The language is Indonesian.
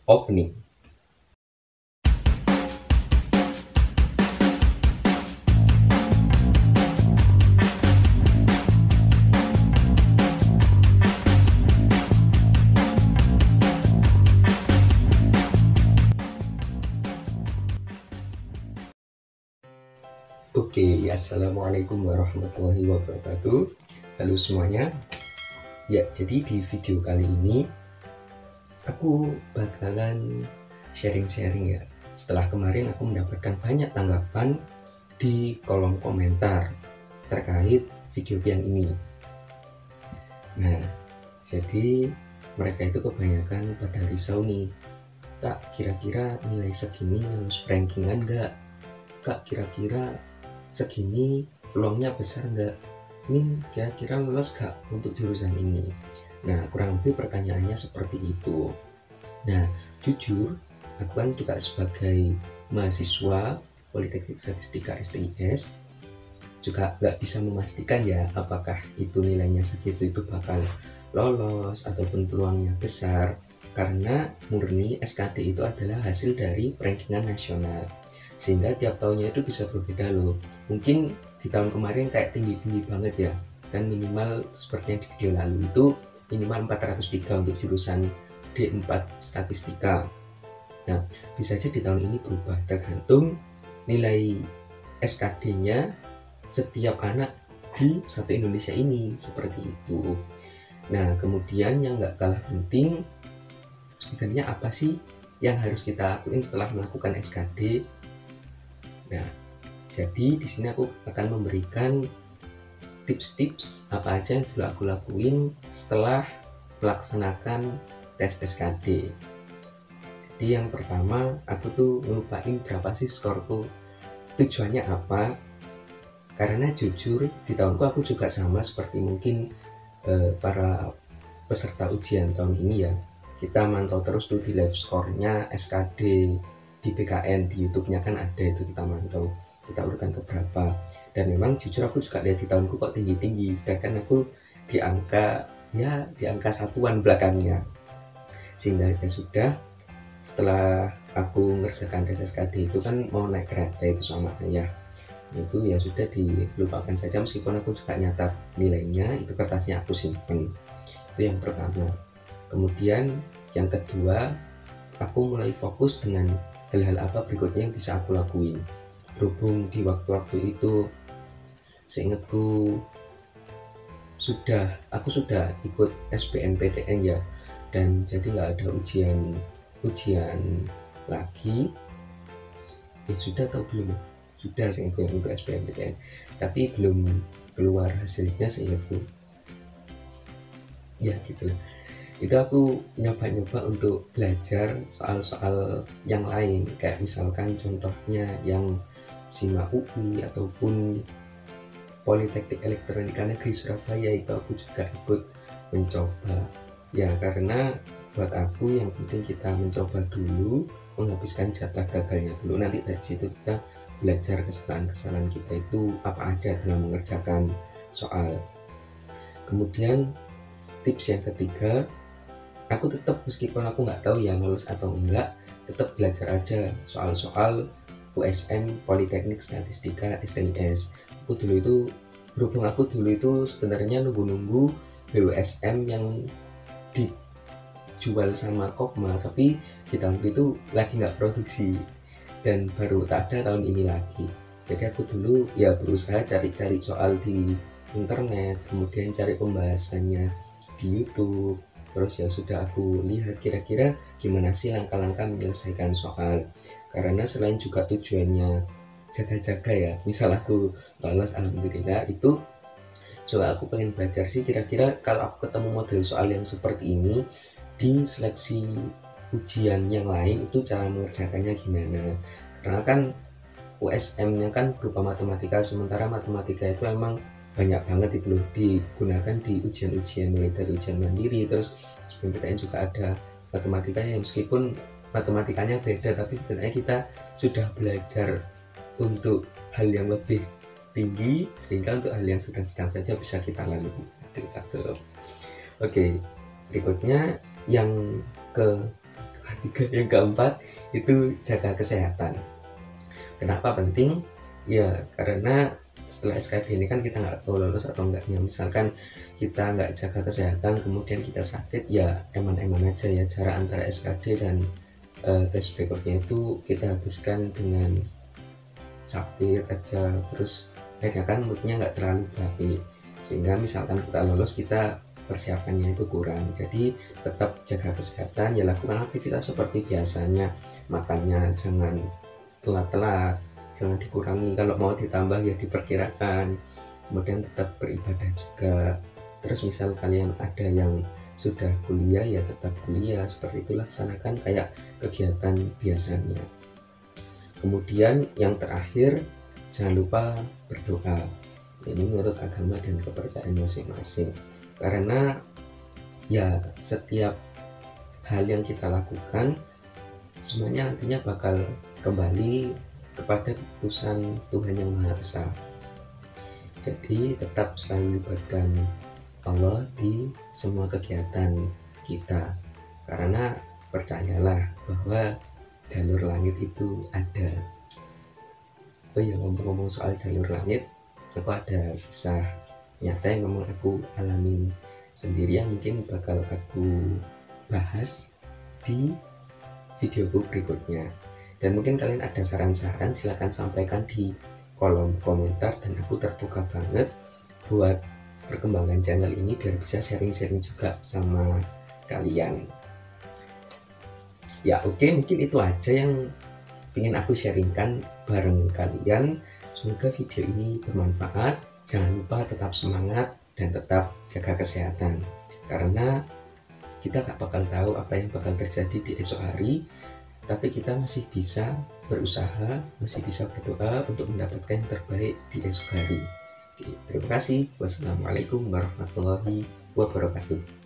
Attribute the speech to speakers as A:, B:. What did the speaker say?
A: opening. Oke, assalamualaikum warahmatullahi wabarakatuh. Halo semuanya. Ya, jadi di video kali ini aku bakalan sharing-sharing ya. Setelah kemarin aku mendapatkan banyak tanggapan di kolom komentar terkait video yang ini. Nah, jadi mereka itu kebanyakan pada risau nih. Kak, kira-kira nilai segini harus rankingan nggak? Kak, kira-kira segini peluangnya besar nggak? Min, kira-kira lolos gak untuk jurusan ini? Nah, kurang lebih pertanyaannya seperti itu. Nah, jujur, aku kan juga sebagai mahasiswa Politeknik Statistika STIS juga nggak bisa memastikan ya apakah itu nilainya segitu itu bakal lolos ataupun peluangnya besar, karena murni SKD itu adalah hasil dari rankingan nasional, sehingga tiap tahunnya itu bisa berbeda loh. Mungkin di tahun kemarin kayak tinggi-tinggi banget ya, dan minimal seperti yang di video lalu itu minimal 403 untuk jurusan D4 statistika. Nah, bisa aja di tahun ini berubah tergantung nilai SKD-nya setiap anak di satu Indonesia ini, seperti itu. Nah, kemudian yang nggak kalah penting, sebenarnya apa sih yang harus kita lakuin setelah melakukan SKD? Nah, jadi di sini aku akan memberikan tips-tips apa aja yang dulu aku lakuin setelah melaksanakan tes SKD. Jadi yang pertama, aku tuh ngelupain berapa sih skorku. Tujuannya apa? Karena jujur di tahunku aku juga sama seperti mungkin para peserta ujian tahun ini ya. Kita mantau terus tuh di live score-nya SKD di BKN, di YouTube-nya kan ada itu, kita mantau, kita urutan keberapa. Dan memang jujur aku juga lihat di tahunku kok tinggi-tinggi, sedangkan aku di angka satuan belakangnya. Sehingga ya sudah, setelah aku ngerjakan tes SKD itu kan mau naik kereta itu sama ayah, itu ya sudah dilupakan saja, meskipun aku juga nyatat nilainya, itu kertasnya aku simpen. Itu yang pertama. Kemudian yang kedua, aku mulai fokus dengan hal-hal apa berikutnya yang bisa aku lakuin. Berhubung di waktu-waktu itu seingatku aku sudah ikut SBMPTN ya, dan jadi nggak ada ujian lagi. Sudah atau belum? Sudah seingatku yang untuk SBMPTN, tapi belum keluar hasilnya seingatku. Ya gitu lah. Itu aku nyoba-nyoba untuk belajar soal-soal yang lain, kayak misalkan contohnya yang SIMA UI ataupun Politeknik Elektronika Negeri Surabaya, itu aku juga ikut mencoba ya, karena buat aku yang penting kita mencoba dulu, menghabiskan jatah gagalnya dulu, nanti dari situ kita belajar kesalahan-kesalahan kita itu apa aja dalam mengerjakan soal. Kemudian tips yang ketiga, aku tetap meskipun aku nggak tahu ya lulus atau enggak, tetap belajar aja soal-soal USM Politeknik Statistika STIS. Berhubung aku dulu itu sebenarnya nunggu BWSM yang dijual sama Kopma, tapi di tahun itu lagi nggak produksi dan baru tak ada tahun ini lagi. Jadi aku dulu ya berusaha cari-cari soal di internet, kemudian cari pembahasannya di YouTube. Terus ya sudah aku lihat kira-kira gimana sih langkah-langkah menyelesaikan soal, karena selain juga tujuannya jaga-jaga ya, misal aku lolos alhamdulillah, itu juga aku pengen belajar sih kira-kira kalau aku ketemu model soal yang seperti ini di seleksi ujian yang lain itu cara mengerjakannya gimana. Karena kan USM-nya kan berupa matematika, sementara matematika itu emang banyak banget itu loh digunakan di ujian-ujian, mulai dari ujian mandiri, terus SBMPTN juga ada matematika yang meskipun matematikanya beda, tapi sebenarnya kita sudah belajar untuk hal yang lebih tinggi, sehingga untuk hal yang sedang-sedang saja bisa kita lalui. Oke, berikutnya yang ke Yang keempat itu jaga kesehatan. Kenapa penting? Ya karena setelah SKD ini kan kita nggak tahu lolos atau enggaknya. Misalkan kita nggak jaga kesehatan kemudian kita sakit, ya eman-eman aja ya. Jarak antara SKD dan tes berikutnya itu kita habiskan dengan sakit aja, terus akhirnya kan moodnya nggak terlalu baik, sehingga misalkan kita lolos kita persiapannya itu kurang. Jadi tetap jaga kesehatan, ya lakukan aktivitas seperti biasanya, makannya jangan telat-telat, jangan dikurangi, kalau mau ditambah ya diperkirakan, kemudian tetap beribadah juga. Terus misal kalian ada yang sudah kuliah ya tetap kuliah, seperti itu laksanakan kayak kegiatan biasanya. Kemudian yang terakhir, jangan lupa berdoa. Ini menurut agama dan kepercayaan masing-masing, karena ya setiap hal yang kita lakukan semuanya nantinya bakal kembali kepada keputusan Tuhan Yang Maha Esa. Jadi tetap selalu libatkan Allah di semua kegiatan kita, karena percayalah bahwa jalur langit itu ada. Oh ya, ngomong-ngomong soal jalur langit, aku ada kisah nyata yang memang aku alamin sendiri, yang mungkin bakal aku bahas di videoku berikutnya. Dan mungkin kalian ada saran-saran, silahkan sampaikan di kolom komentar, dan aku terbuka banget buat perkembangan channel ini biar bisa sharing-sharing juga sama kalian. Ya oke, mungkin itu aja yang ingin aku sharingkan bareng kalian. Semoga video ini bermanfaat. Jangan lupa tetap semangat dan tetap jaga kesehatan, karena kita gak bakal tahu apa yang bakal terjadi di esok hari, tapi kita masih bisa berusaha, masih bisa berdoa untuk mendapatkan yang terbaik di esok hari. Oke, terima kasih. Wassalamualaikum warahmatullahi wabarakatuh.